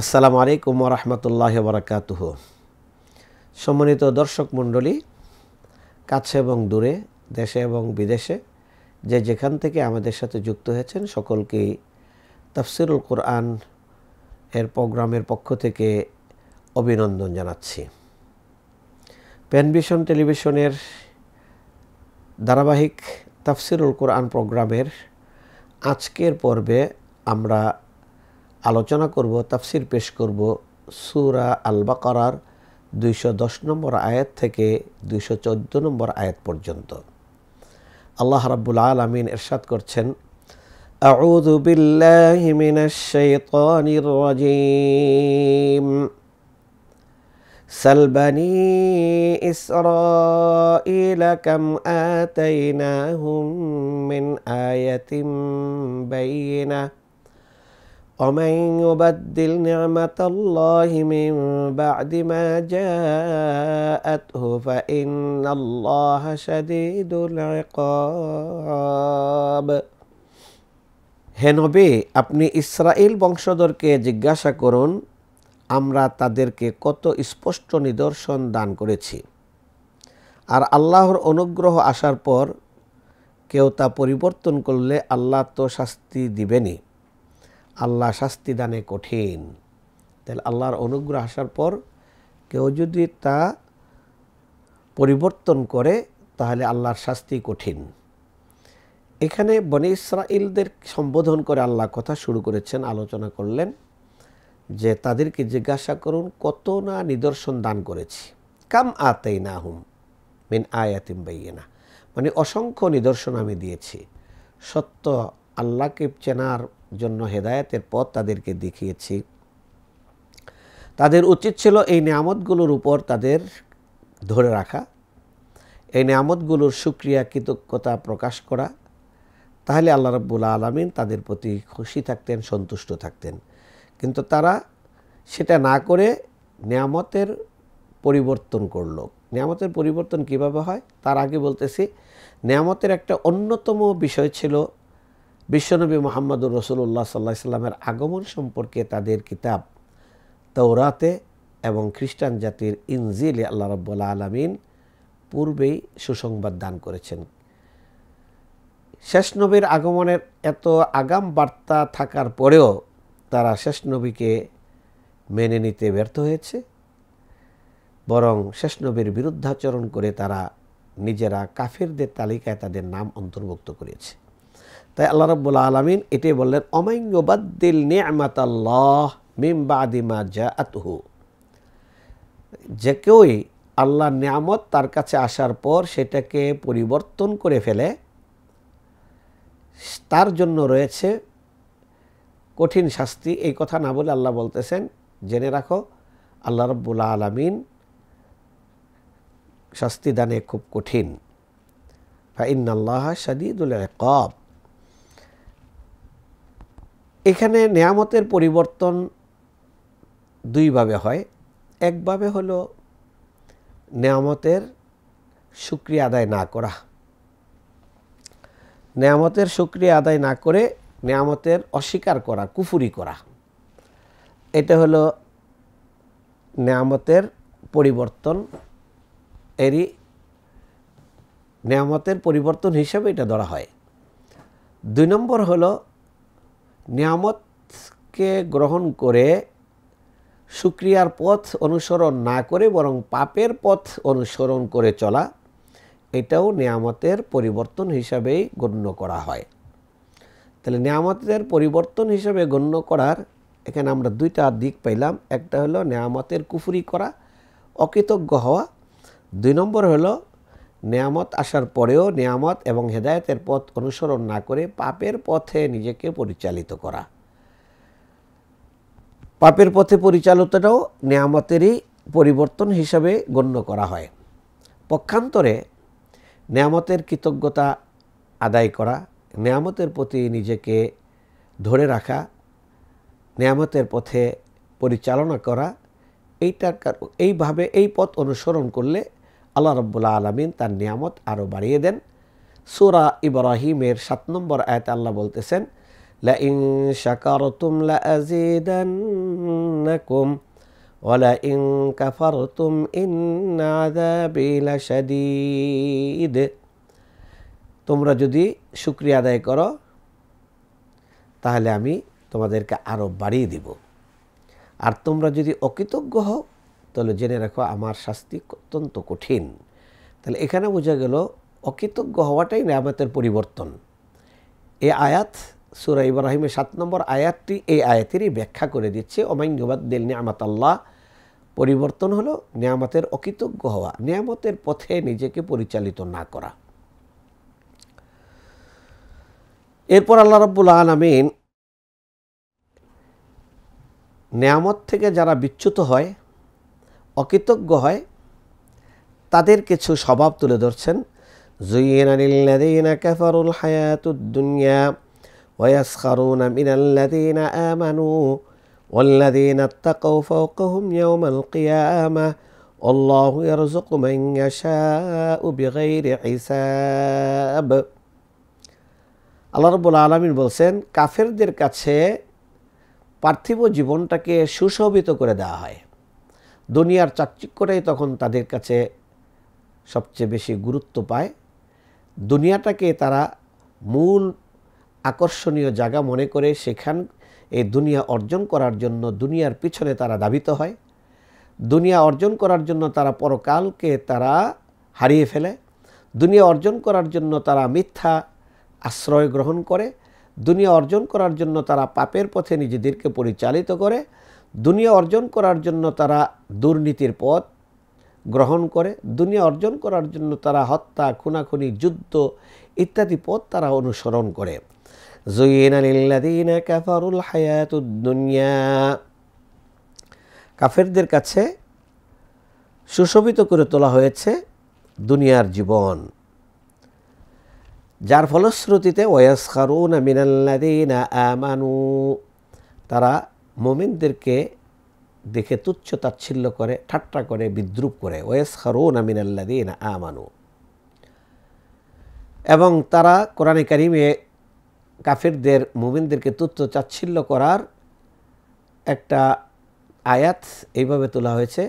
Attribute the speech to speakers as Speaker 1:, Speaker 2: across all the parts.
Speaker 1: আসসালামু আলাইকুম ওয়া রাহমাতুল্লাহি ওয়া বারাকাতুহু। সম্মানিত দর্শক মণ্ডলী, কাছে এবং দূরে, দেশে এবং বিদেশে যে যেখান থেকে আমাদের সাথে যুক্ত হয়েছেন সকলকেই তাফসিরুল কোরআন এর প্রোগ্রামের পক্ষ থেকে অভিনন্দন জানাচ্ছি। পেনভিশন টেলিভিশনের ধারাবাহিক তাফসিরুল কোরআন প্রোগ্রামের আজকের পর্বে আমরা আলোচনা করব, তাফসির পেশ করব সূরা আল বাকারার 210 নম্বর আয়াত থেকে 214 নম্বর আয়াত পর্যন্ত। আল্লাহ রাব্বুল আলামিন ইরশাদ করছেন, আউযু বিল্লাহি মিনাশ শাইতানির রাজীম। সাল বানি ইসরাঈল কাম আতাইনাহুম মিন আয়াতিন বাইয়িনাহ ومن يبدل نعمة الله من بعد ما جاءته فإن الله شديد العقاب। হে নবী, আপনি ইসরাইল বংশধরকে জিজ্ঞাসা করুন, আমরা তাদেরকে কত স্পষ্ট নিদর্শন দান করেছি, আর আল্লাহর অনুগ্রহ আসার পর কেউ তা পরিবর্তন করলে আল্লাহ তো শাস্তি দিবেনই। আল্লাহ শাস্তি দানে কঠিন। তাহলে আল্লাহর অনুগ্রহ আসার পর কেউ যদি তা পরিবর্তন করে তাহলে আল্লাহর শাস্তি কঠিন। এখানে বনি ইসরাইলদের সম্বোধন করে আল্লাহ কথা শুরু করেছেন, আলোচনা করলেন যে তাদেরকে জিজ্ঞাসা করুন কত না নিদর্শন দান করেছি। কাম আতাইনাহুম মিন আয়াতিন বাইয়িনা, মানে অসংখ্য নিদর্শন আমি দিয়েছি। সত্য আল্লাহকে চেনার জন্য হেদায়েতের পথ তাদেরকে দেখিয়েছি। তাদের উচিত ছিল এই নিয়ামতগুলোর উপর তাদের ধরে রাখা, এই নিয়ামতগুলোর শুকরিয়া কৃতজ্ঞতা প্রকাশ করা, তাহলে আল্লাহ রাব্বুল আলামিন তাদের প্রতি খুশি থাকতেন, সন্তুষ্ট থাকতেন। কিন্তু তারা সেটা না করে নিয়ামতের পরিবর্তন করলো। নিয়ামতের পরিবর্তন কিভাবে হয় তার আগে বলতেছি, নিয়ামতের একটা অন্যতম বিষয় ছিল বিশ্বনবী মুহাম্মদুর রাসূলুল্লাহ সাল্লাল্লাহু আলাইহি সাল্লামের আগমন সম্পর্কে তাদের কিতাব তাওরাতে এবং খ্রিস্টান জাতির ইনজিলে আল্লাহ রাব্বুল আলামিন পূর্বেই সুসংবাদ দান করেছেন। শেষ নবীর আগমনের এত আগাম বার্তা থাকার পরেও তারা শেষ নবীকে মেনে নিতে ব্যর্থ হয়েছে, বরং শেষ নবীর বিরুদ্ধাচরণ করে তারা নিজেরা কাফিরদের তালিকায় তাদের নাম অন্তর্ভুক্ত করেছে। তাই আল্লাহ রাব্বুল আলামিন এটাই বললেন, ওমান ইউবাদদিল নি'মাতাল্লাহ মিন বাদি মা জাআতহু, যে কেউই আল্লাহর নিয়ামত তার কাছে আসার পর সেটাকে পরিবর্তন করে ফেলে, তার জন্য রয়েছে কঠিন শাস্তি। এই কথা না বলে আল্লাহ বলতেছেন, জেনে রাখো আল্লাহ রাব্বুল আলামিন শাস্তি দানে খুব কঠিন। ফাইন্নাল্লাহা শাদীদুল ইকাব। এখানে নিয়ামতের পরিবর্তন দুইভাবে হয়। একভাবে হলো নিয়ামতের শুকরিয়া আদায় না করা, নিয়ামতের শুকরিয়া আদায় না করে নিয়ামতের অস্বীকার করা, কুফরি করা। এটা হলো নিয়ামতের পরিবর্তন, এরই নিয়ামতের পরিবর্তন হিসেবে এটা ধরা হয়। 2 নম্বর হলো নিয়ামতকে গ্রহণ করে শুকরিয়ার পথ অনুসরণ না করে বরং পাপের পথ অনুসরণ করে চলা, এটাও নিয়ামতের পরিবর্তন হিসাবেই গণ্য করা হয়। তাহলে নিয়ামতের পরিবর্তন হিসাবে গণ্য করার এখানে আমরা 2টা দিক পাইলাম। একটা হলো নিয়ামতের কুফরি করা, অকৃতজ্ঞ হওয়া। 2 নম্বর হলো নিয়ামত আসার পরেও নিয়ামত এবং হেদায়েতের পথ অনুসরণ না করে পাপের পথে নিজেকে পরিচালিত করা। পাপের পথে পরিচালিতটাও নিয়ামতেরই পরিবর্তন হিসাবে গণ্য করা হয়। পক্ষান্তরে নিয়ামতের কৃতজ্ঞতা আদায় করা, নিয়ামতের প্রতি নিজেকে ধরে রাখা, নিয়ামতের পথে পরিচালনা করা, এইভাবে এই পথ অনুসরণ করলে আল্লাহ রাব্বুল আলামিন তার নিয়ামত আরও বাড়িয়ে দেন। সূরা ইব্রাহিমের 7 নম্বর আয়াতে আল্লাহ বলতেছেন, লাইন শাকারতুম লাআযীদান্নাকুম ওয়া লাইন কাফারতুম ইন্না আযাবি লাশাদীদ। তোমরা যদি শুকরিয়া আদায় করো তাহলে আমি তোমাদেরকে আরও বাড়িয়ে দিব, আর তোমরা যদি অকৃতজ্ঞ হও তাহলে জেনে রাখো আমার শাস্তি অত্যন্ত কঠিন। তাহলে এখানে বোঝা গেল অকৃতজ্ঞ হওয়াটাই নিয়ামতের পরিবর্তন। এই আয়াত সূরা ইব্রাহিমের 7 নম্বর আয়াতটি এই আয়াতেরই ব্যাখ্যা করে দিচ্ছে। ওমান ইউবাদদিল নিয়ামাতাল্লাহ, পরিবর্তন হলো নিয়ামতের অকৃতজ্ঞ হওয়া, নিয়ামতের পথে নিজেকে পরিচালিত না করা। এরপর আল্লাহ রাব্বুল আলামিন নিয়ামত থেকে যারা বিচ্যুত হয়, অকৃতজ্ঞ হয়, তাদের কিছু স্বভাব তুলে ধরছেন। যুয়িনা লিল্লাযীনা কাফারুল হায়াতুদ দুনিয়া ওয়া ইয়াসখারুনা মিনাল্লাযীনা আমানু ওয়াল্লাযীনা ইত্তাকাউ ফাওকাহুম ইয়াওমাল কিয়ামাহ আল্লাহু ইয়ারযুকু মান ইয়াশাউ বিগাইরি হিসাব। আল্লাহ রাব্বুল আলামিন বলছেন, কাফেরদের কাছে পার্থিব জীবনটাকে সুশোভিত করে দেওয়া হয়। দুনিয়ার চাকচিক্যটাই তখন তাদের কাছে সবচেয়ে বেশি গুরুত্ব পায়। দুনিয়াটাকে তারা মূল আকর্ষণীয় জায়গা মনে করে সেখান এই দুনিয়া অর্জন করার জন্য দুনিয়ার পিছনে তারা ধাবিত হয়। দুনিয়া অর্জন করার জন্য তারা পরকালকে তারা হারিয়ে ফেলে। দুনিয়া অর্জন করার জন্য তারা মিথ্যা আশ্রয় গ্রহণ করে। দুনিয়া অর্জন করার জন্য তারা পাপের পথে নিজেদেরকে পরিচালিত করে। দুনিয়া অর্জন করার জন্য তারা দুর্নীতির পথ গ্রহণ করে। দুনিয়া অর্জন করার জন্য তারা হত্যা, খুনাখুনি, যুদ্ধ ইত্যাদি পথ তারা অনুসরণ করে। যুয়িনা লিল্লাযীনা কাফারুল হায়াতুদ দুনিয়া, কাফেরদের কাছে সুশোভিত করে তোলা হয়েছে দুনিয়ার জীবন, যার ফলশ্রুতিতে ওয়াসখারুনা মিনাল্লাযীনা আমানু, তারা মুমিনদেরকে দেখে তুচ্ছ তাচ্ছিল্য করে, ঠাট্টা করে, বিদ্রূপ করে। ওয়াসখারুনা মিনাল্লাযীনা আমানু, এবং তারা কোরআনে কারিমে কাফেরদের মুমিনদেরকে তুচ্ছ তাচ্ছিল্য করার একটা আয়াত এইভাবে তোলা হয়েছে,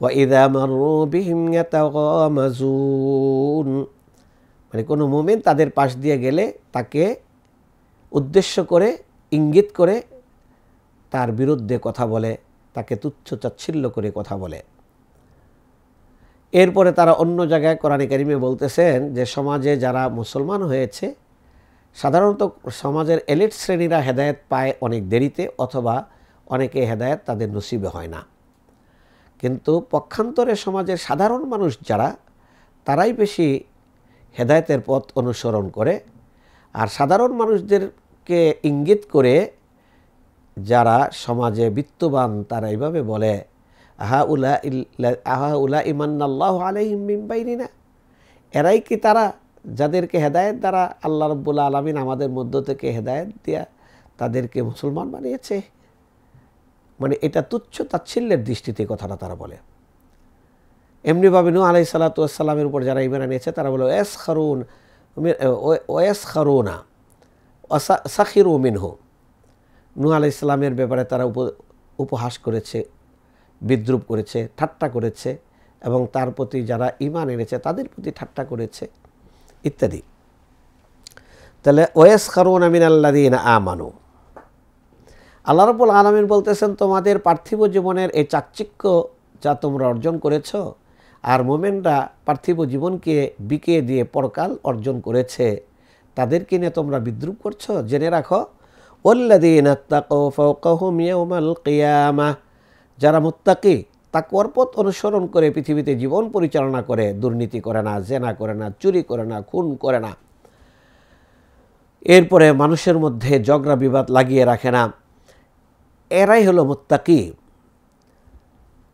Speaker 1: ওয়া ইযা মাররু বিহিম ইয়াতাগামাজুন, মানে কোনো মুমিন তাদের পাশ দিয়ে গেলে তাকে উদ্দেশ্য করে, ইঙ্গিত করে তার বিরুদ্ধে কথা বলে, তাকে তুচ্ছ তাচ্ছিল্য করে কথা বলে। এরপরে তারা অন্য জায়গায় কোরআনে কারিমে বলতেছেন যে সমাজে যারা মুসলমান হয়েছে, সাধারণত সমাজের এলিট শ্রেণীরা হেদায়েত পায় অনেক দেরিতে, অথবা অনেকে হেদায়েত তাদের নসিবে হয় না। কিন্তু পক্ষান্তরে সমাজের সাধারণ মানুষ যারা, তারাই বেশি হেদায়েতের পথ অনুসরণ করে। আর সাধারণ মানুষদেরকে ইঙ্গিত করে যারা সমাজে বিত্তবান, তারা এইভাবে বলে, আহা উলা ইমান্নাল্লাহু আলাইহিম মিন বাইনিনা, এরাই কি তারা যাদেরকে হেদায়েত দ্বারা আল্লাহ রাব্বুল আলামিন আমাদের মধ্য থেকে হেদায়েত দিয়া তাদেরকে মুসলমান বানিয়েছে। মানে এটা তুচ্ছ তাচ্ছিল্যের দৃষ্টিতে কথাটা তারা বলে। এমনিভাবে নূহ আলাইহিস সালাতু ওয়াস সালামের উপর যারা ঈমান এনেছে তারা বলে ওয়াসখারুনা সাখিরু মিনহু, নূহ আলাইহিস সালামের ব্যাপারে তারা উপহাস করেছে, বিদ্রূপ করেছে, ঠাট্টা করেছে, এবং তার প্রতি যারা ঈমান এনেছে তাদের প্রতি ঠাট্টা করেছে ইত্যাদি। তাহলে ওয়াসখারুনা মিনাল্লাযীনা আমানু, আল্লাহ রাব্বুল আলামিন বলতেছেন তোমাদের পার্থিব জীবনের এই চাকচিক্য যা তোমরা অর্জন করেছ, আর মুমিনরা পার্থিব জীবনকে বিকিয়ে দিয়ে পরকাল অর্জন করেছে, তাদেরকে নিয়ে তোমরা বিদ্রূপ করছো। জেনে রাখো, ওয়াল্লাযীনা ইত্তাকাউ ফাওকাহুম ইয়াওমাল কিয়ামাহ, যারা মুত্তাকি, তাকওয়ার পথ অনুসরণ করে পৃথিবীতে জীবন পরিচালনা করে, দুর্নীতি করে না, জেনা করে না, চুরি করে না, খুন করে না, এরপরে মানুষের মধ্যে ঝগড়া বিবাদ লাগিয়ে রাখে না, এরাই হলো মুত্তাকি,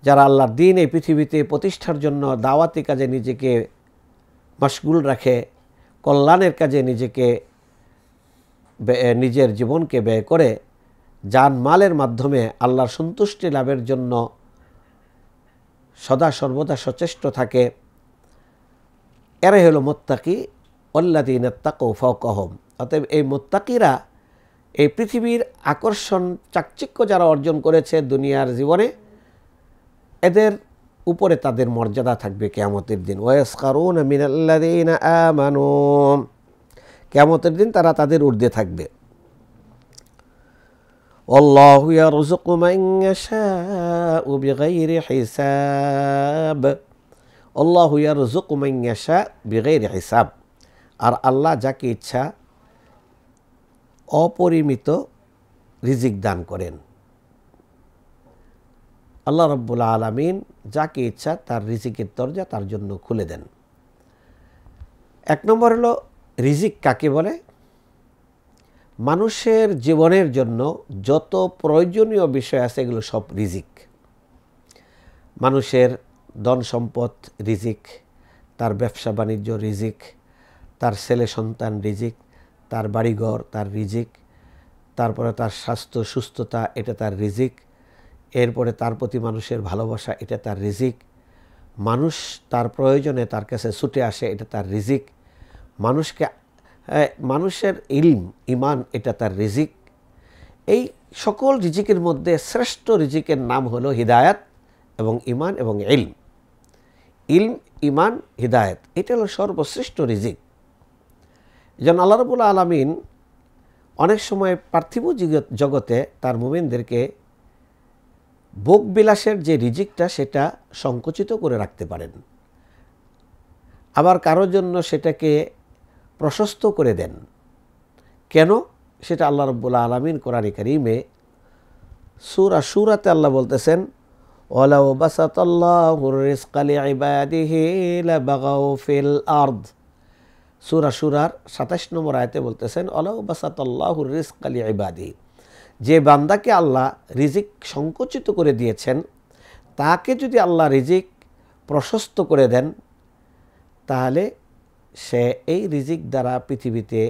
Speaker 1: যারা আল্লাহর দ্বীন এই পৃথিবীতে প্রতিষ্ঠার জন্য দাওয়াতি কাজে নিজেকে মশগুল রাখে, কল্যাণের কাজে নিজের জীবনকে ব্যয় করে, জানমালের মাধ্যমে আল্লাহর সন্তুষ্টি লাভের জন্য সদা সর্বদা সচেষ্ট থাকে, এরাই হলো মুত্তাকি। ওয়াল্লাযীনা ইত্তাকাউ ফাওকাহুম, অতএব এই মুত্তাকিরা এই পৃথিবীর আকর্ষণ চাকচিক্য যারা অর্জন করেছে দুনিয়ার জীবনে, এদের উপরে তাদের মর্যাদা থাকবে কিয়ামতের দিন। ওয়াসখারুনা মিনাল্লাযীনা আমানু, কিয়ামতের দিন তারা তাদের ঊর্ধ্বে থাকবে। আল্লাহু ইয়ারযুকু মান ইয়াশাউ বিগাইরি হিসাব, আল্লাহু ইয়ারযুকু মান ইয়াশা বিগাইরি হিসাব, আর আল্লাহ যাকে ইচ্ছা অপরিমিত রিজিক দান করেন। আল্লাহ রাব্বুল আলামিন যাকে ইচ্ছা তার রিজিকের দরজা তার জন্য খুলে দেন। এক নম্বর হলো রিজিক কাকে বলে? মানুষের জীবনের জন্য যত প্রয়োজনীয় বিষয় আছে এগুলো সব রিজিক। মানুষের ধন সম্পদ রিজিক, তার ব্যবসা বাণিজ্য রিজিক, তার ছেলে সন্তান রিজিক, তার বাড়িঘর তার রিজিক, তারপরে তার স্বাস্থ্য সুস্থতা এটা তার রিজিক, এরপরে তার প্রতি মানুষের ভালোবাসা এটা তার রিজিক, মানুষ তার প্রয়োজনে তার কাছে ছুটে আসে এটা তার রিজিক, মানুষের ইলম ইমান এটা তার রিজিক। এই সকল রিজিকের মধ্যে শ্রেষ্ঠ রিজিকের নাম হলো হিদায়াত এবং ইমান এবং ইলম। ইলম, ইমান, হিদায়াত এটা হলো সর্বশ্রেষ্ঠ রিজিক। যেন আল্লাহ রাব্বুল আলামিন অনেক সময় পার্থিব জগতে তার মুমিনদেরকে ভোগ বিলাসের যে রিজিকটা সেটা সংকুচিত করে রাখতে পারেন, আবার কারোর জন্য সেটাকে প্রশস্ত করে দেন। কেন? সেটা আল্লাহ রাব্বুল আলামিন কোরআনে কারীমে সূরা সূরাতে আল্লাহ বলতেছেন, ওয়ালাউ বাসাতাল্লাহুর রিজকা লিইবাদিহি লাবাগাউ ফিল আরদ। সূরা সূরার ২৭ নম্বর আয়াতে বলতেছেন, ওয়ালাউ বাসাতাল্লাহুর রিজকা লিইবাদিহি, যে বান্দাকে আল্লাহ রিজিক সংকুচিত করে দিয়েছেন তাকে যদি আল্লাহ রিজিক প্রশস্ত করে দেন তাহলে সে এই রিজিক দ্বারা পৃথিবীতে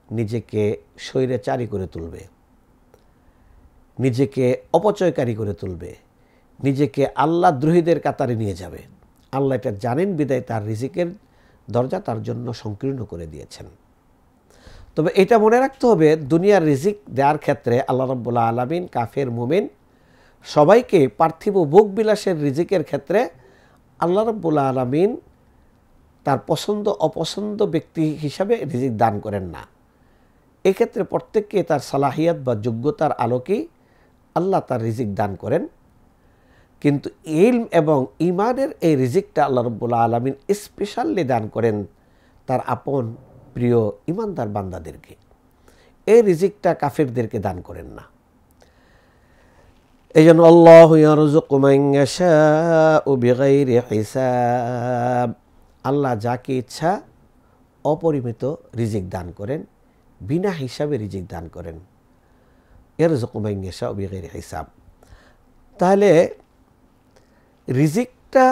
Speaker 1: নিজেকে স্বৈরাচারী করে তুলবে, নিজেকে অপচয়কারী করে তুলবে, নিজেকে আল্লাহ দ্রোহীদের কাতারে নিয়ে যাবে। আল্লাহ এটা জানেন বিদায় তার রিজিকের দরজা তার জন্য সংকীর্ণ করে দিয়েছেন। তবে এটা মনে রাখতে হবে, দুনিয়ার রিজিক দেওয়ার ক্ষেত্রে আল্লাহ রাব্বুল আলামিন কাফের মুমিন সবাইকে পার্থিব ভোগ বিলাসের রিজিকের ক্ষেত্রে আল্লাহ রাব্বুল আলামিন তার পছন্দ অপছন্দ ব্যক্তি হিসাবে রিজিক দান করেন না। এক্ষেত্রে প্রত্যেককে তার সালাহিয়াত বা যোগ্যতার আলোকেই আল্লাহ তার রিজিক দান করেন। কিন্তু ইলম এবং ইমানের এই রিজিকটা আল্লাহ রাব্বুল আলামিন স্পেশালি দান করেন তার আপন প্রিয় ইমানদার বান্দাদেরকে। এই রিজিকটা কাফেরদেরকে দান করেন না। এই জন্য আল্লাহু ইয়ারযুকু মান ইয়াশাউ বিগাইরি হিসাব, আল্লাহ যাকে ইচ্ছা অপরিমিত রিজিক দান করেন, বিনা হিসাবে রিজিক দান করেন। ইয়ারযুকু মান ইয়াশাউ বিগাইরি হিসাব। তাহলে রিজিকটা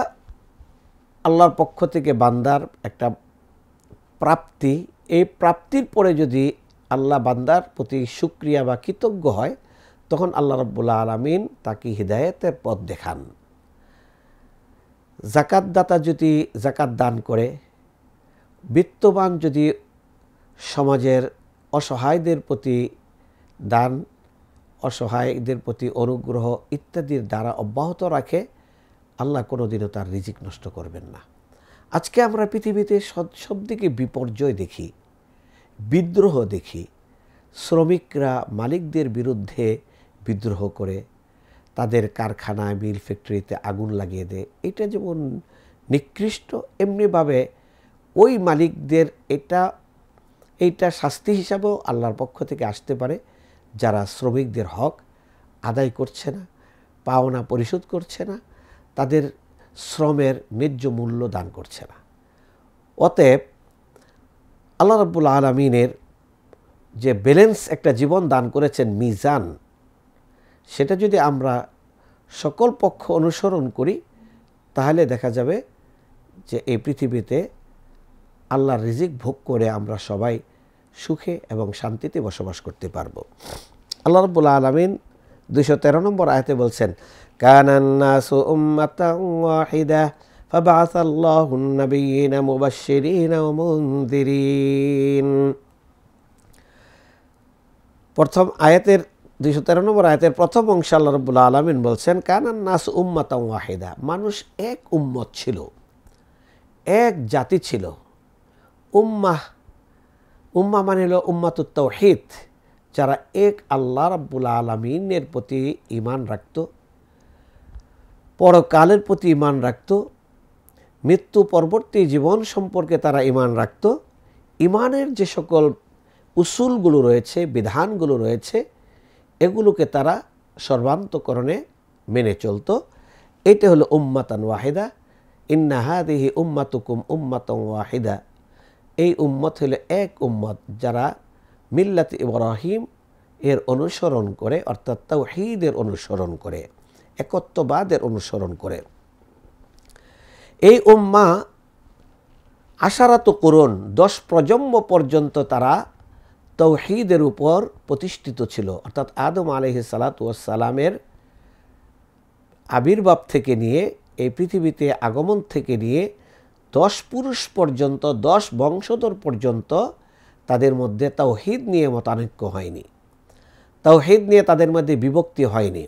Speaker 1: আল্লাহর পক্ষ থেকে বান্দার একটা প্রাপ্তি। এই প্রাপ্তির পরে যদি আল্লাহ বান্দার প্রতি শুকরিয়া বা কৃতজ্ঞ হয় তখন আল্লাহ রাব্বুল আলামিন তাকে হিদায়াতের পথ দেখান। জাকাতদাতা যদি জাকাত দান করে, বিত্তবান যদি সমাজের অসহায়দের প্রতি দান, অসহায়দের প্রতি অনুগ্রহ ইত্যাদির দ্বারা অব্যাহত রাখে, আল্লাহ কোনোদিনও তার রিজিক নষ্ট করবেন না। আজকে আমরা পৃথিবীতে সব দিকে বিপর্যয় দেখি, বিদ্রোহ দেখি। শ্রমিকরা মালিকদের বিরুদ্ধে বিদ্রোহ করে তাদের কারখানায় মিল ফ্যাক্টরিতে আগুন লাগিয়ে দেয়। এটা যেমন নিকৃষ্ট, এমনিভাবে ওই মালিকদের এইটা শাস্তি হিসাবেও আল্লাহর পক্ষ থেকে আসতে পারে যারা শ্রমিকদের হক আদায় করছে না, পাওনা পরিশোধ করছে না, তাদের শ্রমের ন্যায্য মূল্য দান করছে না। অতএব আল্লাহ রাব্বুল আলামিনের যে ব্যালেন্স একটা জীবন দান করেছেন, মিজান, সেটা যদি আমরা সকল পক্ষ অনুসরণ করি তাহলে দেখা যাবে যে এই পৃথিবীতে আল্লাহর রিজিক ভোগ করে আমরা সবাই সুখে এবং শান্তিতে বসবাস করতে পারব। আল্লাহ রাব্বুল আলামিন ২১৩ নম্বর আয়াতে বলছেন, কানান নাসু উম্মাতান ওয়াহিদা ফাবাআসাল্লাহুন নাবিয়্যিনা মুবাশশিরিনা ওয়া মুনযিরিন। প্রথম আয়াতের 213 নম্বর আয়াতের প্রথম অংশে আল্লাহ রাব্বুল আলামিন বলছেন কানান নাস উম্মাতান ওয়াহিদা, মানুষ এক উম্মত ছিল, এক জাতি ছিল। উম্মাহ উম্মাহ মানে হলো উম্মাতুত তাওহীদ, যারা এক আল্লাহ রাব্বুল আলামিনের প্রতি ঈমান রাখত, পরকালের প্রতি ঈমান রাখত, মৃত্যু পরবর্তী জীবন সম্পর্কে তারা ঈমান রাখত। ঈমানের যে সকল উসুলগুলো রয়েছে, বিধানগুলো রয়েছে, এগুলোকে তারা সর্বান্তকরণে মেনে চলত। এটা হলো উম্মাতান ওয়াহিদা। ইন্না হাদিহি উম্মাতুকুম উম্মাতান ওয়াহিদা, এই উম্মত হলো এক উম্মত যারা মিল্লাত ইব্রাহিম এর অনুসরণ করে, অর্থাৎ তাওহীদের অনুসরণ করে, একত্ববাদের অনুসরণ করে। এই উম্মাহ আশারাত কুরুন, 10 প্রজন্ম পর্যন্ত তারা তাওহীদের উপর প্রতিষ্ঠিত ছিল। অর্থাৎ আদম আলাইহিস সালাতু ওয়াস সালামের আবির্ভাব থেকে নিয়ে এই পৃথিবীতে আগমন থেকে নিয়ে 10 পুরুষ পর্যন্ত, 10 বংশধর পর্যন্ত তাদের মধ্যে তাওহীদ নিয়ে মতানৈক্য হয়নি, তাওহীদ নিয়ে তাদের মধ্যে বিভক্তি হয়নি।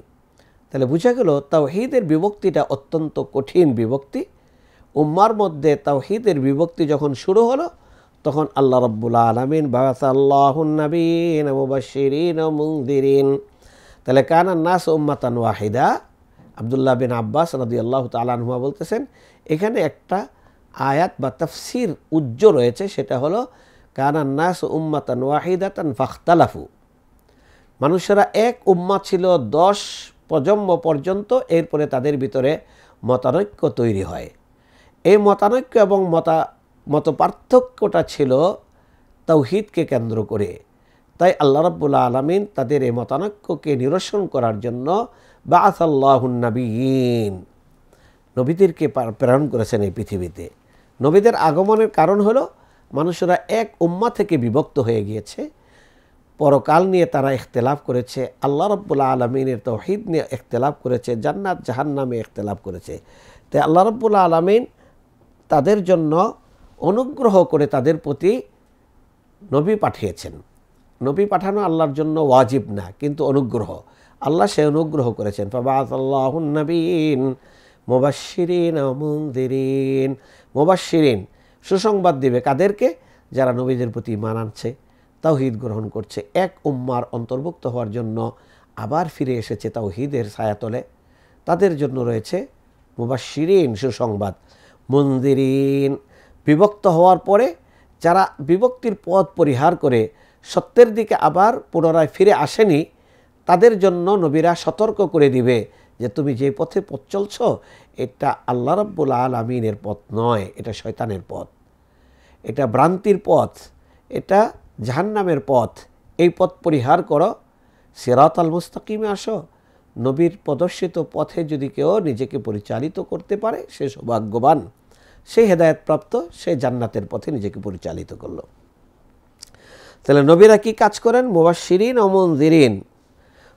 Speaker 1: তাহলে বোঝা গেল তাওহীদের বিভক্তিটা অত্যন্ত কঠিন বিভক্তি। উম্মার মধ্যে তাওহীদের বিভক্তি যখন শুরু হলো, তখন আল্লাহ রাব্বুল আলামিন বাআসাল্লাহুন নাবিয়্যিনা মুবাশশিরিন ওয়া মুনযিরিন। তাহলে কানান নাস উম্মাতান ওয়াহিদা। আব্দুল্লাহ বিন আব্বাস রাদিয়াল্লাহু তাআলা আনহু বলতেছেন, এখানে একটা আয়াত বা তাফসির উজ্জ রয়েছে, সেটা হলো কানান নাস উম্মাতান ওয়াহিদাতান ফাখতালাফু। মানুষেরা এক উম্মাহ ছিল 10 প্রজন্ম পর্যন্ত, এরপরে তাদের ভিতরে মতানৈক্য তৈরি হয়। এই মতানৈক্য এবং মত পার্থক্যটা ছিল তাওহীদকে কেন্দ্র করে। তাই আল্লাহ রাব্বুল আলামিন তাদের এই মতানৈক্যকে নিরসন করার জন্য বাআসাল্লাহুন নাবিয়্যিন, নবীদেরকে প্রেরণ করেছেন এই পৃথিবীতে। নবীদের আগমনের কারণ হলো মানুষেরা এক উম্মাহ থেকে বিভক্ত হয়ে গিয়েছে, পরকাল নিয়ে তারা ইখতিলাফ করেছে, আল্লাহ রাব্বুল আলামিনের তাওহীদ নিয়ে ইখতিলাফ করেছে, জান্নাত জাহান্নামে ইখতিলাফ করেছে। তাই আল্লাহ রাব্বুল আলামিন তাদের জন্য অনুগ্রহ করে তাদের প্রতি নবী পাঠিয়েছেন। নবী পাঠানো আল্লাহর জন্য ওয়াজিব না, কিন্তু অনুগ্রহ, আল্লাহ সে অনুগ্রহ করেছেন। ফাবাআসাল্লাহুন নাবিয়্যিন মুবাশশিরিন ওয়া মুনযিরিন। মুবাশশিরিন, সুসংবাদ দিবে কাদেরকে? যারা নবীদের প্রতি ঈমান আনছে, তাওহীদ গ্রহণ করছে, এক উম্মার অন্তর্ভুক্ত হওয়ার জন্য আবার ফিরে এসেছে তাওহীদের ছায়াতলে, তাদের জন্য রয়েছে মুবাশশিরিন, সুসংবাদ। মুনযিরিন, বিভক্ত হওয়ার পরে যারা বিভক্তির পথ পরিহার করে সত্যের দিকে আবার পুনরায় ফিরে আসেনি, তাদের জন্য নবীরা সতর্ক করে দিবে যে তুমি যে পথে পথ চলছ, এটা আল্লাহ রাব্বুল আলামিনের পথ নয়, এটা শয়তানের পথ, এটা ভ্রান্তির পথ, এটা জাহান্নামের পথ। এই পথ পরিহার করো, সিরাতাল মুস্তাকিমে আসো। নবীর প্রদর্শিত পথে যদি কেউ নিজেকে পরিচালিত করতে পারে, সে সৌভাগ্যবান, সে হেদায়েতপ্রাপ্ত, সে জান্নাতের পথে নিজেকে পরিচালিত করলো। তাহলে নবীরা কি কাজ করেন? মুবাশশিরিন ও মুনযিরিন।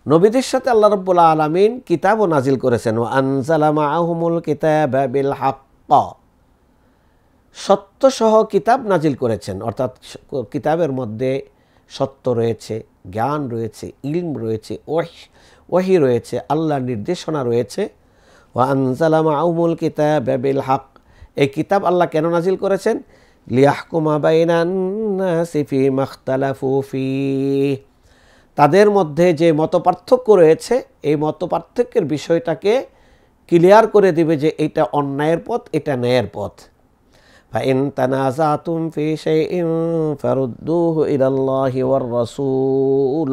Speaker 1: নবীদের সাথে আল্লাহ রাব্বুল আলামিন কিতাবও নাজিল করেছেন। ওয়া আনজালা মাআহুমুল কিতাবা বিল হাক্ক, সত্য সহ কিতাব নাজিল করেছেন। অর্থাৎ কিতাবের মধ্যে সত্য রয়েছে, জ্ঞান রয়েছে, ইলম রয়েছে, ওয়াহি রয়েছে, আল্লাহর নির্দেশনা রয়েছে। ওয়া আনজালা মাআহুমুল কিতাবা বিল হক, এই কিতাব আল্লাহ কেন নাজিল করেছেন? লিয়াহকুমা বাইনান নাসি ফীমা ইখতালাফু ফীহ, তাদের মধ্যে যে মতপার্থক্য রয়েছে, এই মতপার্থক্যের বিষয়টাকে ক্লিয়ার করে দিবে যে এটা অন্যায়ের পথ, এটা ন্যায়ের পথ। ফাইন তানাযাতুম ফি শাইইন ফারুদ্দুহু ইলাল্লাহি ওয়ার রাসূল।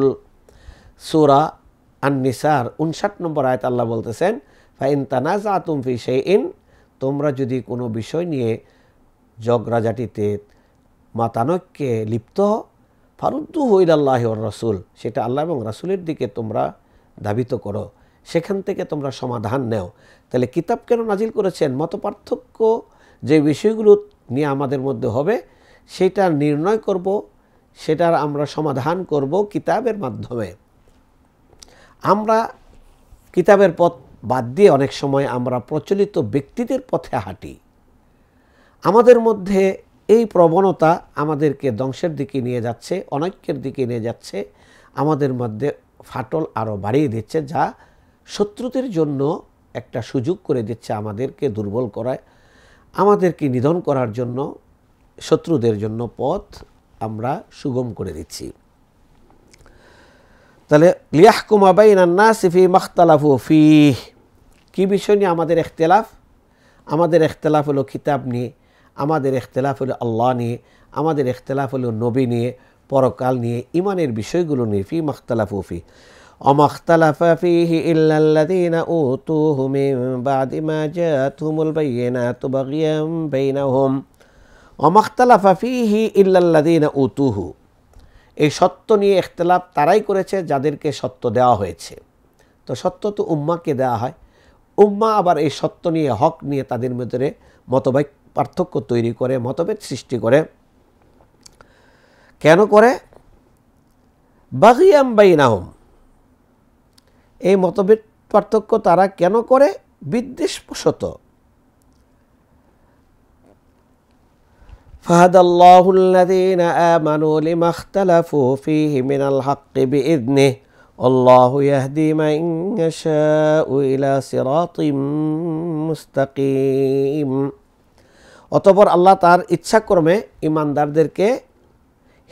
Speaker 1: সূরা আন-নিসার 59 নম্বর আয়াত আল্লাহ বলতেছেন, ফাইন তানাযাতুম ফি শাইইন, তোমরা যদি কোনো বিষয় নিয়ে ঝগড়াঝাটিতে মতানৈক্যে লিপ্ত হও, ফারুদ্দুহু ইলাল্লাহি ওয়ার রাসূল, সেটা আল্লাহ এবং রাসূলের দিকে তোমরা ধাবিত করো, সেখান থেকে তোমরা সমাধান নেও। তাহলে কিতাব কেন নাজিল করেছেন? মতপার্থক্য যে বিষয়গুলো নিয়ে আমাদের মধ্যে হবে, সেটা নির্ণয় করব, সেটার আমরা সমাধান করব কিতাবের মাধ্যমে। আমরা কিতাবের পথ বাদ দিয়ে অনেক সময় আমরা প্রচলিত ব্যক্তিদের পথে হাঁটি। আমাদের মধ্যে এই প্রবণতা আমাদেরকে ধ্বংসের দিকে নিয়ে যাচ্ছে, অনৈক্যের দিকে নিয়ে যাচ্ছে। আমাদের মধ্যে ফাটল আরও বাড়িয়ে দিচ্ছে, যা শত্রুদের জন্য একটা সুযোগ করে দিচ্ছে, আমাদেরকে দুর্বল করায়, আমাদেরকে নিধন করার জন্য শত্রুদের জন্য পথ আমরা সুগম করে দিচ্ছি। তাহলে লিয়াহকুমা বাইনান নাসি ফীমা ইখতালাফু ফীহ, কী বিষয় নিয়ে আমাদের ইখতিলাফ? আমাদের ইখতিলাফ হলো কিতাব নিয়ে, আমাদের ইখতিলাফ হলো আল্লাহ নিয়ে, আমাদের ইখতিলাফ হলো নবী নিয়ে, পরকাল নিয়ে, ইমানের বিষয়গুলো নিয়ে। ফীমা ইখতালাফু ফীহ ওমা ইখতালাফা ফীহি ইল্লাল্লাযীনা উতুহু মিন বা'দি মা জাআতহুমুল বায়্যিনাতু বাগিয়াম বাইনাহুম ওমা ইখতালাফা ফীহি ইল্লাল্লাযীনা উতুহু, এই সত্য নিয়ে ইখতিলাফ তারাই করেছে যাদেরকে সত্য দেওয়া হয়েছে। তো সত্য তো উম্মাহকে দেওয়া হয়, উম্মাহ আবার এই সত্য নিয়ে, হক নিয়ে তাদের মধ্যে মতভেদ পার্থক্য তৈরি করে, মতভেদ সৃষ্টি করে। কেন করে? বাগিয়াম বাইনাহুম, এই মতভেদ পার্থক্য তারা কেন করে? বিদ্বেষবশত। ফাহাদাল্লাহু আল্লাযীনা আমানু লিমা ইখতালাফু ফীহি মিনাল হাক্কি বিইذনিহি আল্লাহু ইয়াহদি মান ইয়াশাউ ইলা সিরাতিম মুস্তাকিম। অতঃপর আল্লাহ তার ইচ্ছাক্রমে ইমানদারদেরকে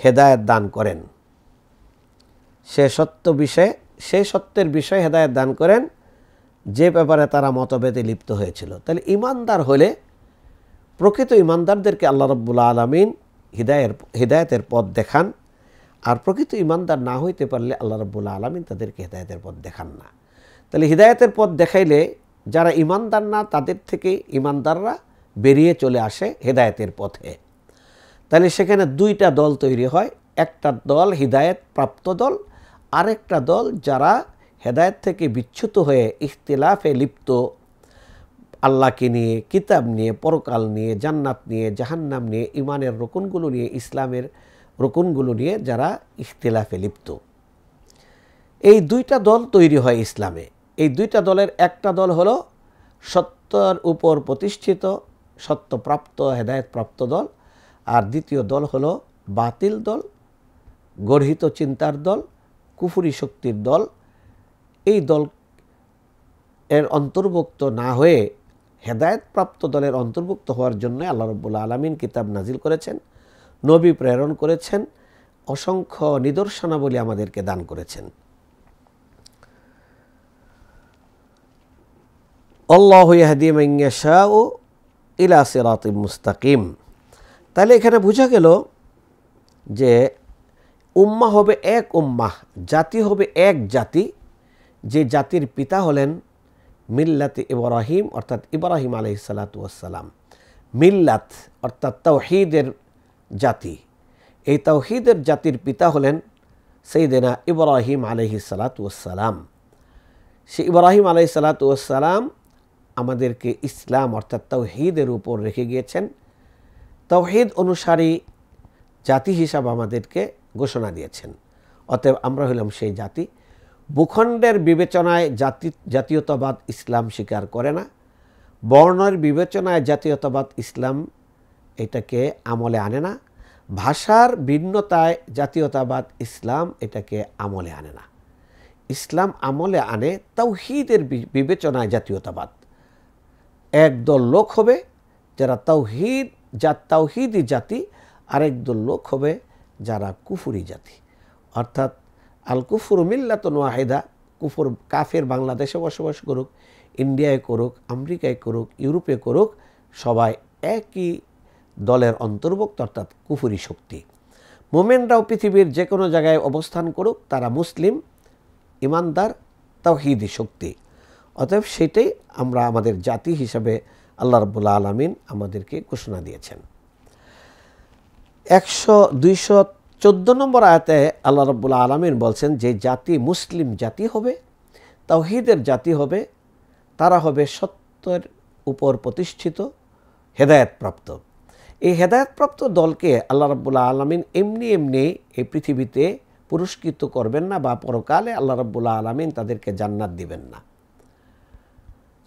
Speaker 1: হেদায়েত দান করেন, সেই সত্যের বিষয়ে হেদায়েত দান করেন যে ব্যাপারে তারা মতভেদে লিপ্ত হয়েছিল। তাহলে ইমানদার হলে, প্রকৃত ইমানদারদেরকে আল্লাহ রাব্বুল আলামিন হিদায়াতের পথ দেখান, আর প্রকৃত ইমানদার না হইতে পারলে আল্লাহ রাব্বুল আলামিন তাদেরকে হিদায়াতের পথ দেখান না। তাহলে হিদায়াতের পথ দেখাইলে যারা ইমানদার না, তাদের থেকে ইমানদাররা বেরিয়ে চলে আসে হেদায়েতের পথে। তাহলে সেখানে দুইটা দল তৈরি হয়, একটা দল হিদায়াত প্রাপ্ত দল, আরেকটা দল যারা হেদায়েত থেকে বিচ্যুত হয়ে ইখতিলাফে লিপ্ত, আল্লাহকে নিয়ে, কিতাব নিয়ে, পরকাল নিয়ে, জান্নাত নিয়ে, জাহান্নাম নিয়ে, ইমানের রকুনগুলো নিয়ে, ইসলামের রকুনগুলো নিয়ে যারা ইখতিলাফে লিপ্ত। এই দুইটা দল তৈরি হয় ইসলামে। এই দুইটা দলের একটা দল হলো সত্যের উপর প্রতিষ্ঠিত, সত্যপ্রাপ্ত, হেদায়েতপ্রাপ্ত দল, আর দ্বিতীয় দল হলো বাতিল দল, গর্হিত চিন্তার দল, কুফরি শক্তির দল। এই দল এর অন্তর্ভুক্ত না হয়ে হেদায়েতপ্রাপ্ত দলের অন্তর্ভুক্ত হওয়ার জন্য আল্লাহ রাব্বুল আলামিন কিতাব নাজিল করেছেন, নবী প্রেরণ করেছেন, অসংখ্য নিদর্শনাবলী আমাদেরকে দান করেছেন। আল্লাহু ইয়াহদি মান ইয়াশাউ ইলা সিরাতিম মুস্তাকিম। তাহলে এখানে বোঝা গেল যে উম্মাহ হবে এক উম্মাহ, জাতি হবে এক জাতি, যে জাতির পিতা হলেন মিল্লাত ইব্রাহিম, অর্থাৎ ইব্রাহিম আলাইহিস সালাতু ওয়াস সালাম। মিল্লাত অর্থাৎ তাওহীদের জাতি, এই তাওহীদের জাতির পিতা হলেন সাইয়েদনা ইব্রাহিম আলাইহিস সালাতু ওয়াস সালাম। সে ইব্রাহিম আলাইহিস সালাতু ওয়াস সালাম আমাদেরকে ইসলাম অর্থাৎ তাওহীদের উপর রেখে গিয়েছেন, তাওহীদ অনুসারী জাতি হিসাবে আমাদেরকে ঘোষণা দিয়েছেন। অতএব আমরা হলাম সেই জাতি। ভূখণ্ডের বিবেচনায় জাতীয়তাবাদ ইসলাম স্বীকার করে না, বর্ণের বিবেচনায় জাতীয়তাবাদ ইসলাম এটাকে আমলে আনে না, ভাষার ভিন্নতায় জাতীয়তাবাদ ইসলাম এটাকে আমলে আনে না। ইসলাম আমলে আনে তাওহীদের বিবেচনায় জাতীয়তাবাদ। একদল লোক হবে যারা তাওহীদি জাতি, আরেক দল লোক হবে যারা কুফরি জাতি। অর্থাৎ আল কুফরু মিল্লাতুন ওয়াহিদা, কুফর কাফের বাংলাদেশে বসবাস করুক, ইন্ডিয়ায় করুক, আমেরিকায় করুক, ইউরোপে করুক, সবাই একই দলের অন্তর্ভুক্ত, অর্থাৎ কুফরি শক্তি। মোমেনরাও পৃথিবীর যে কোনো জায়গায় অবস্থান করুক, তারা মুসলিম, ইমানদার, তাওহীদি শক্তি। অতএব সেটাই আমরা আমাদের জাতি হিসাবে আল্লাহ রাব্বুল আলামিন আমাদেরকে ঘোষণা দিয়েছেন। 214 নম্বর আয়াতে আল্লাহ রাব্বুল আলামিন বলছেন যে জাতি মুসলিম জাতি হবে, তাওহীদের জাতি হবে, তারা হবে সত্যের উপর প্রতিষ্ঠিত, হেদায়েতপ্রাপ্ত। এই হেদায়েতপ্রাপ্ত দলকে আল্লাহ রাব্বুল আলামিন এমনি এই পৃথিবীতে পুরস্কৃত করবেন না, বা পরকালে আল্লাহ রাব্বুল আলামিন তাদেরকে জান্নাত দিবেন না,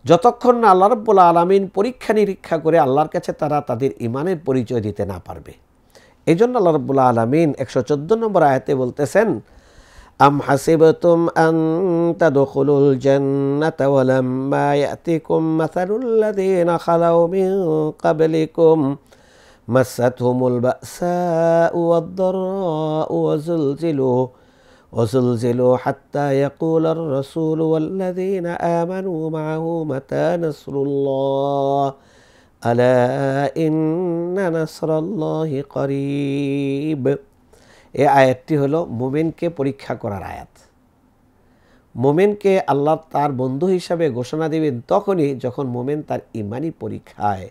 Speaker 1: যতক্ষণ না আল্লাহ রাব্বুল আলামিন পরীক্ষা নিরীক্ষা করে আল্লাহর কাছে তারা তাদের ইমানের পরিচয় দিতে না পারবে। এই জন্য আল্লাহ রাব্বুল আলামিন 114 নম্বর আয়াতে বলতেছেন, আম হাসিবতুম আন তাদখুলুল জান্নাতা ওয়ালাম্মা ইয়াতিকুম মাসালুল লাযীনা খালাউ মিন ক্বাবলিকুম মাসাতহুমুল বা'সাউ ওয়াদ-দাররাউ وزلزلوا حتى يقول الرسول والذين آمنوا معه متى نصر الله ألا إن نصر الله قريب। এই আয়াতটি হলো মুমিনকে পরীক্ষা করার আয়াত। মুমিনকে আল্লাহ তার বন্ধু হিসাবে ঘোষণা দিবেন তখনই যখন মুমিন তার ঈমানি পরীক্ষায়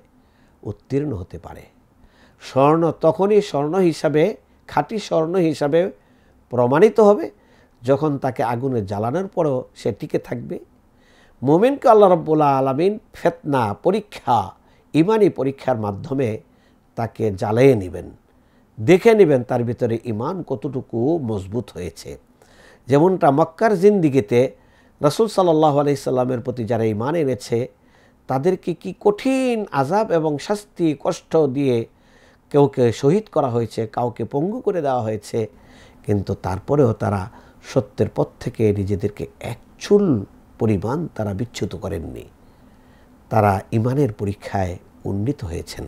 Speaker 1: উত্তীর্ণ হতে পারে। স্বর্ণ তখনই স্বর্ণ হিসাবে, খাঁটি স্বর্ণ হিসাবে প্রমাণিত হবে যখন তাকে আগুনে জ্বালানোর পরও সে টিকে থাকবে। মুমিনকে আল্লাহ রাব্বুল আলামিন ফিতনা, পরীক্ষা, ঈমানি পরীক্ষার মাধ্যমে তাকে জ্বালিয়ে নেবেন, দেখে নেবেন তার ভিতরে ঈমান কতটুকু মজবুত হয়েছে। যেমনটা মক্কার জিন্দিগিতে রাসূল সাল্লাল্লাহু আলাইহি সাল্লামের প্রতি যারা ঈমান এনেছে তাদেরকে কি কঠিন আযাব এবং শাস্তি, কষ্ট দিয়ে কাউকে শহীদ করা হয়েছে, কাউকে পঙ্গু করে দেওয়া হয়েছে, কিন্তু তারপরেও তারা সত্যের পথ থেকে নিজেদেরকে এক চুল পরিমাণ তারা বিচ্যুত করেননি। তারা ঈমানের পরীক্ষায় উন্নীত হয়েছেন।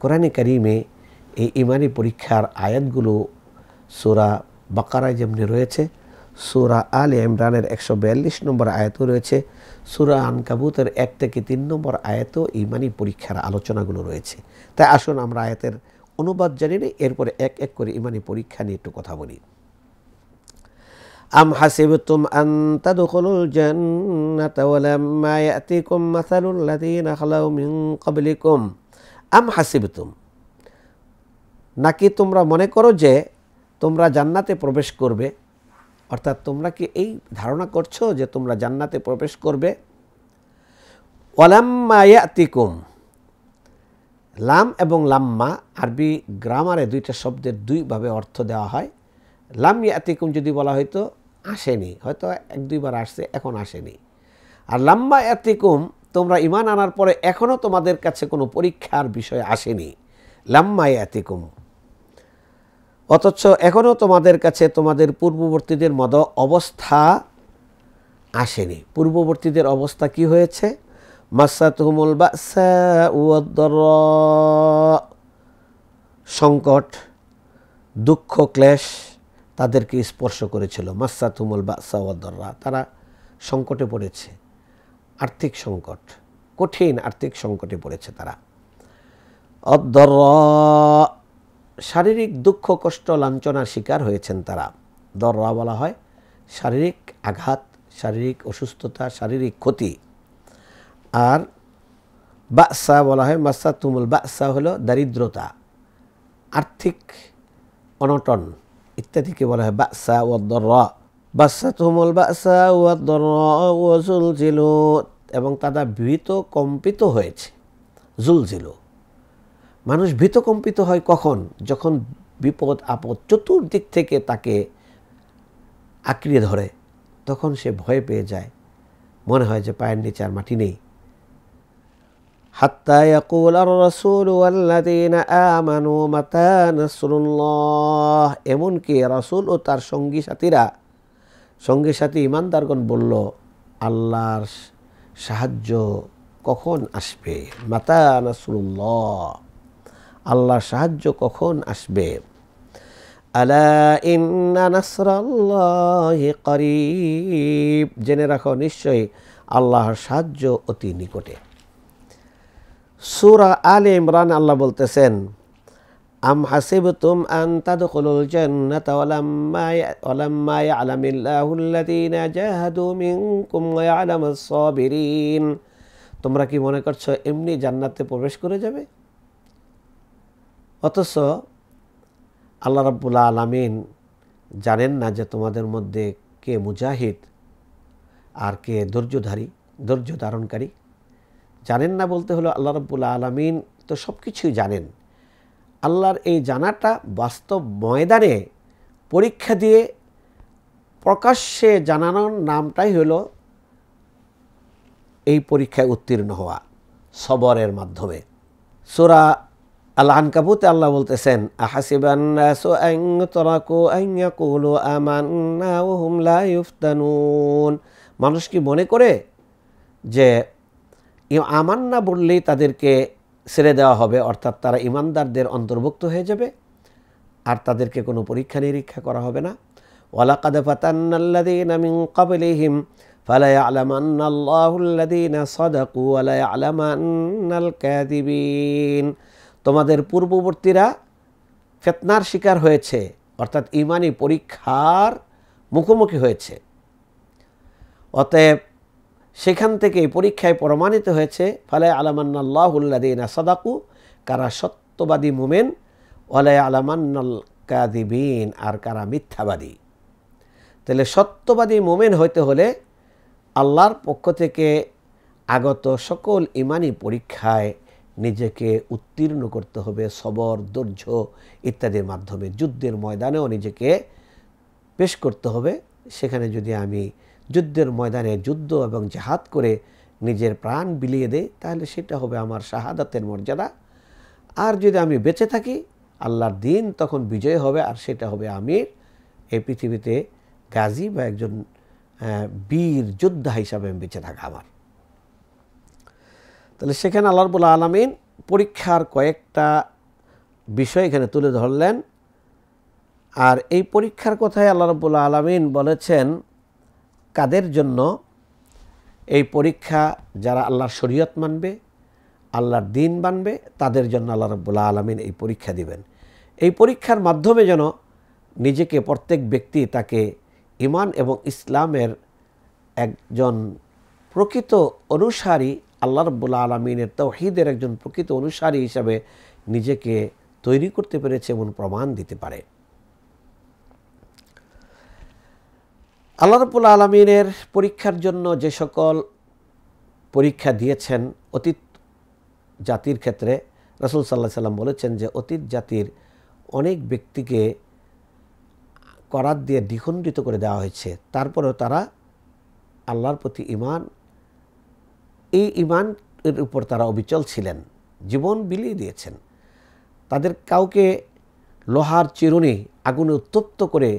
Speaker 1: কোরআনে কারিমে এই ঈমানি পরীক্ষার আয়াতগুলো সূরা বাকারায় যেমনি রয়েছে, সূরা আলে ইমরানের 142 নম্বর আয়াতও রয়েছে, সূরা আনকাবুতের 1 থেকে 3 নম্বর আয়াতেও ঈমানি পরীক্ষার আলোচনাগুলো রয়েছে। তাই আসুন আমরা আয়াতের অনুবাদ জানি না, এরপরে এক এক করে ঈমানি পরীক্ষা নিয়ে একটু কথা বলি। আম হাসিবতুম আন তাদখুলুল জান্নাতা ওয়ালাম্মা ইয়াতিকুম মাসালুল লাযীনা খালাউ মিন ক্বাবলিকুম। আম হাসিবতুম, নাকি তোমরা মনে করো যে তোমরা জান্নাতে প্রবেশ করবে, অর্থাৎ তোমরা কি এই ধারণা করছো যে তোমরা জান্নাতে প্রবেশ করবে? ওয়ালাম্মা ইয়াতিকুম, লাম এবং লাম্মা আরবি গ্রামারে দুইটা শব্দের দুইভাবে অর্থ দেওয়া হয়। লাম ইয়াতিকুম যদি বলা হয়তো আসেনি, হয়তো 1-2 বার আসছে, এখন আসেনি। আর লাম্মা ইয়াতিকুম, তোমরা ঈমান আনার পরে এখনও তোমাদের কাছে কোনো পরীক্ষার বিষয় আসেনি। লাম্মা ইয়াতিকুম, অথচ এখনও তোমাদের কাছে তোমাদের পূর্ববর্তীদের মতো অবস্থা আসেনি। পূর্ববর্তীদের অবস্থা কি হয়েছে? মাসাতহুমুল বা'সাউ ওয়াদ-দাররা, সংকট, দুঃখ, ক্লেশ তাদেরকে স্পর্শ করেছিল। মাসাতহুমুল বা'সাউ ওয়াদ-দাররা, তারা সংকটে পড়েছে, আর্থিক সংকট, কঠিন আর্থিক সংকটে পড়েছে তারা। আদ-দাররা, শারীরিক দুঃখ, কষ্ট, লাঞ্ছনার শিকার হয়েছেন তারা। দররা বলা হয় শারীরিক আঘাত, শারীরিক অসুস্থতা, শারীরিক ক্ষতি। আর বা'সা বলা হয়, মাসাতুমুল বা'সা হলো দারিদ্রতা, আর্থিক অনটন ইত্যাদিকে বলা হয় বা'সা ওয়াদ-দাররা। বাসাতুমুল বা'সা ওয়াদ-দাররা ওয়া যুলজিলু, এবং তারা ভীত কম্পিত হয়েছে। জুলজিলু, মানুষ ভীত কম্পিত হয় কখন? যখন বিপদ আপদ চতুর্দিক থেকে তাকে আঁকড়িয়ে ধরে, তখন সে ভয় পেয়ে যায়, মনে হয় যে পায়ের নিচে আর মাটি নেই। হাত্তা ইয়াকুলার রাসূলু ওয়াল্লাযীনা আমানু মাতা নাসরুল্লাহ, এমনকি রাসূল ও তার সঙ্গী সাথী ঈমানদারগণ বলল, আল্লাহর সাহায্য কখন আসবে? মাতা নাসরুল্লাহ, আল্লাহর সাহায্য কখন আসবে? আলা ইন্না নাসরাল্লাহি করিব, জেনে রাখো নিশ্চয়ই আল্লাহর সাহায্য অতি নিকটে। সূরা আলে ইমরান আল্লাহ বলতেছেন, আম হাসিবতুম আন তাদখুলুল জান্নাতা ওয়ালাম্মা ইয়ালামিল্লাহুল্লাযীনা জাহাদু মিনকুম ওয়া ইয়ালামাস সাবিরিন, তোমরা কি মনে করছো এমনি জান্নাতে প্রবেশ করে যাবে? অথচ আল্লাহ রাব্বুল আলামিন জানেন না যে তোমাদের মধ্যে কে মুজাহিদ আর কে ধৈর্য ধারণকারী। জানেন না বলতে হলো আল্লাহ রাব্বুল আলামিন তো সব কিছুই জানেন। আল্লাহর এই জানাটা বাস্তব ময়দানে পরীক্ষা দিয়ে প্রকাশ্যে জানানোর নামটাই হলো এই পরীক্ষায় উত্তীর্ণ হওয়া, সবরের মাধ্যমে। সূরা আল আনকাবুতে আল্লাহ বলতেছেন, আহাসিবান নাসু আন ইউতরাকু আন ইয়াকুলু আমান্না ওয়া হুম লা ইফতানুন। মানুষ কি মনে করে যে আমান্না বললেই তাদেরকে ছেড়ে দেওয়া হবে, অর্থাৎ তারা ইমানদারদের অন্তর্ভুক্ত হয়ে যাবে আর তাদেরকে কোনো পরীক্ষা নিরীক্ষা করা হবে না? ওয়ালাকাদ ফাতান্নাল্লাযীনা মিন ক্বাবলিহিম ফালা ইয়ালামান্নাল্লাহুল্লাযীনা সাদাকু ওয়া লা ইয়ালামান্নাল কাযিবিন। তোমাদের পূর্ববর্তীরা ফিতনার শিকার হয়েছে, অর্থাৎ ঈমানি পরীক্ষার মুখোমুখি হয়েছে। অতএব সেখান থেকে পরীক্ষায় প্রমাণিত হয়েছে ফালা ইয়ালামান্নাল্লাহুল্লাযীনা সাদাকু, কারা সত্যবাদী মুমিন, ওয়ালা ইয়ালামান্নাল কাযিবিন, আর কারা মিথ্যাবাদী। তাহলে সত্যবাদী মুমিন হইতে হলে আল্লাহর পক্ষ থেকে আগত সকল ঈমানি পরীক্ষায় নিজেকে উত্তীর্ণ করতে হবে, সবর, ধৈর্য ইত্যাদির মাধ্যমে যুদ্ধের ময়দানেও নিজেকে পেশ করতে হবে। সেখানে যদি আমি যুদ্ধের ময়দানে যুদ্ধ এবং জিহাদ করে নিজের প্রাণ বিলিয়ে দেই, তাহলে সেটা হবে আমার শাহাদাতের মর্যাদা। আর যদি আমি বেঁচে থাকি, আল্লাহর দিন তখন বিজয় হবে, আর সেটা হবে আমি এই পৃথিবীতে গাজী বা একজন বীর যোদ্ধা হিসাবে আমি বেঁচে থাকা আমার। তাহলে সেখানে আল্লাহ রাব্বুল আলামিন পরীক্ষার কয়েকটা বিষয় এখানে তুলে ধরলেন। আর এই পরীক্ষার কথায় আল্লাহ রাব্বুল আলামিন বলেছেন কাদের জন্য এই পরীক্ষা? যারা আল্লাহর শরীয়ত মানবে, আল্লাহর দিন মানবে, তাদের জন্য আল্লাহ রাব্বুল আলামিন এই পরীক্ষা দিবেন। এই পরীক্ষার মাধ্যমে যেন নিজেকে প্রত্যেক ব্যক্তি তাকে ঈমান এবং ইসলামের একজন প্রকৃত অনুসারী, আল্লাহ রাব্বুল আলামিনের তাওহীদের একজন প্রকৃত অনুসারী হিসাবে নিজেকে তৈরি করতে পেরেছে এমন প্রমাণ দিতে পারে। আল্লাহ রাব্বুল আলামিনের পরীক্ষার জন্য যে সকল পরীক্ষা দিয়েছেন অতীত জাতির ক্ষেত্রে, রাসূল সাল্লাল্লাহু আলাইহি সাল্লাম বলেছেন যে অতীত জাতির অনেক ব্যক্তিকে করাত দিয়ে দ্বিখণ্ডিত করে দেওয়া হয়েছে, তারপরেও তারা আল্লাহর প্রতি ঈমান, এই ঈমানের উপর তারা অবিচল ছিলেন, জীবন বিলিয়ে দিয়েছেন। তাদের কাউকে লোহার চিরুনি আগুনে উত্তপ্ত করে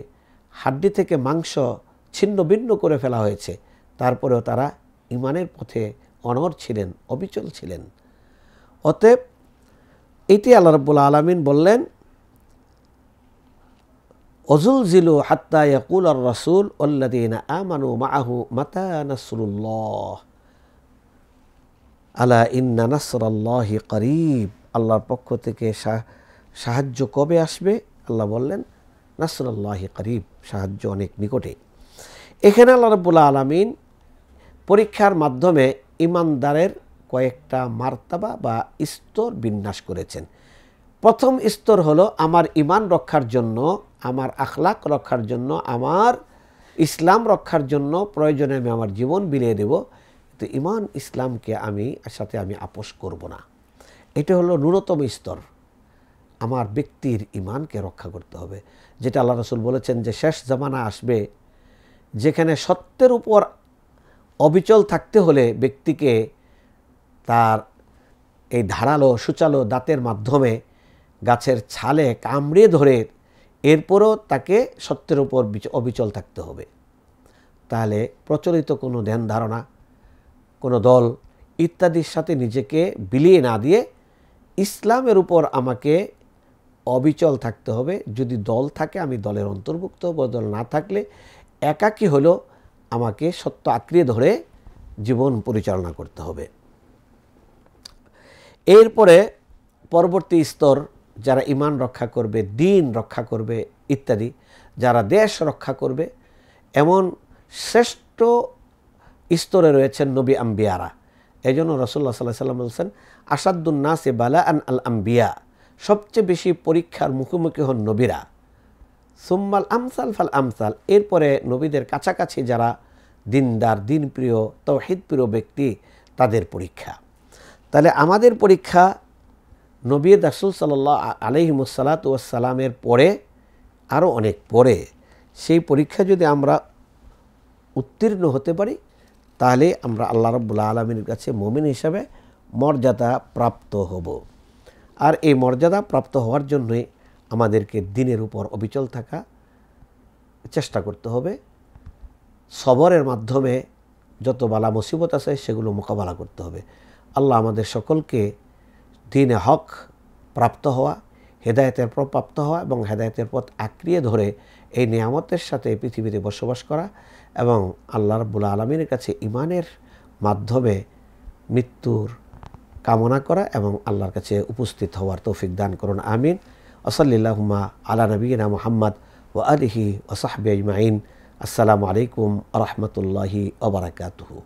Speaker 1: হাড্ডি থেকে মাংস ছিন্ন ভিন্ন করে ফেলা হয়েছে, তারপরেও তারা ঈমানের পথে অনড় ছিলেন, অবিচল ছিলেন। অতএব এটি আল্লাহ রাব্বুল আলামিন বললেন, ওয়াজুলজিলু হাত্তা ইয়াকুলার রাসূল ওয়াল্লাযীনা আমানু মাআহু মাতা নাসরুল্লাহ আলা ইন্না নাসরাল্লাহি করিব। আল্লাহর পক্ষ থেকে সাহায্য কবে আসবে? আল্লাহ বললেন নাসরুল্লাহি করিব, সাহায্য অনেক নিকটে। এখানে আল্লাহ রাব্বুল আলামিন পরীক্ষার মাধ্যমে ঈমানদারের কয়েকটা মার্তাবা বা স্তর বিন্যাস করেছেন। প্রথম স্তর হলো আমার ঈমান রক্ষার জন্য, আমার আখলাক রক্ষার জন্য, আমার ইসলাম রক্ষার জন্য প্রয়োজনে আমি আমার জীবন বিলিয়ে দেব, তো ঈমান ইসলামকে সাথে আমি আপোষ করব না। এটা হলো ন্যূনতম স্তর। আমার ব্যক্তির ঈমানকে রক্ষা করতে হবে, যেটা আল্লাহ রাসূল বলেছেন যে শেষ জামানা আসবে যেখানে সত্যের উপর অবিচল থাকতে হলে ব্যক্তিকে তার এই ধারালো সূচালো দাঁতের মাধ্যমে গাছের ছালে কামড়ে ধরে এরপরও তাকে সত্যের উপর অবিচল থাকতে হবে। তাহলে প্রচলিত কোনো ধ্যান ধারণা, কোনো দল ইত্যাদির সাথে নিজেকে বিলিয়ে না দিয়ে ইসলামের উপর আমাকে অবিচল থাকতে হবে। যদি দল থাকে আমি দলের অন্তর্ভুক্ত হব, দল না থাকলে একাকী হলেও আমাকে সত্য আঁকড়িয়ে ধরে জীবন পরিচালনা করতে হবে। এরপরে পরবর্তী স্তর, যারা ঈমান রক্ষা করবে, দিন রক্ষা করবে ইত্যাদি, যারা দেশ রক্ষা করবে, এমন শ্রেষ্ঠ স্তরে রয়েছেন নবী আম্বিয়ারা। এই জন্য রাসূলুল্লাহ সাল্লাল্লাহু আলাইহি ওয়াসাল্লাম বলছেন আসাদ্দুন নাসি বালাআন আল আম্বিয়া, সবচেয়ে বেশি পরীক্ষার মুখোমুখি হন নবীরা। সুম্মাল আমসাল ফাল আমসাল, এরপরে নবীদের কাছাকাছি যারা দিনদার, দিনপ্রিয়, তাওহীদপ্রিয় ব্যক্তি, তাদের পরীক্ষা। তাহলে আমাদের পরীক্ষা নবী রাসূল সাল্লাল্লাহু আলাইহি ওয়াসাল্লামের পরে আরও অনেক পরে। সেই পরীক্ষা যদি আমরা উত্তীর্ণ হতে পারি, তাহলে আমরা আল্লাহ রাব্বুল আলামিনের কাছে মুমিন হিসাবে মর্যাদা প্রাপ্ত হব। আর এই মর্যাদা প্রাপ্ত হওয়ার জন্যই আমাদেরকে দিনের উপর অবিচল থাকা চেষ্টা করতে হবে। সবরের মাধ্যমে যত বালা মুসিবত আছে সেগুলো মোকাবেলা করতে হবে। আল্লাহ আমাদের সকলকে দ্বীনে হক প্রাপ্ত হওয়া, হেদায়েতের পথ প্রাপ্ত হওয়া এবং হেদায়েতের পথ আঁকড়িয়ে ধরে এই নিয়ামতের সাথে পৃথিবীতে বসবাস করা এবং আল্লাহ রাব্বুল আলামিনের কাছে ঈমানের মাধ্যমে মৃত্যুর কামনা করা এবং আল্লাহর কাছে উপস্থিত হওয়ার তৌফিক দান করুন। আমিন। ওয়াসাল্লাল্লাহুম্মা আলা নবিয়িনা মুহাম্মদ ওয়া আলিহি ওয়া সাহবিহি আজমাইন। আসসালামু আলাইকুম ওয়া রাহমাতুল্লাহি ওয়া বারাকাতুহু।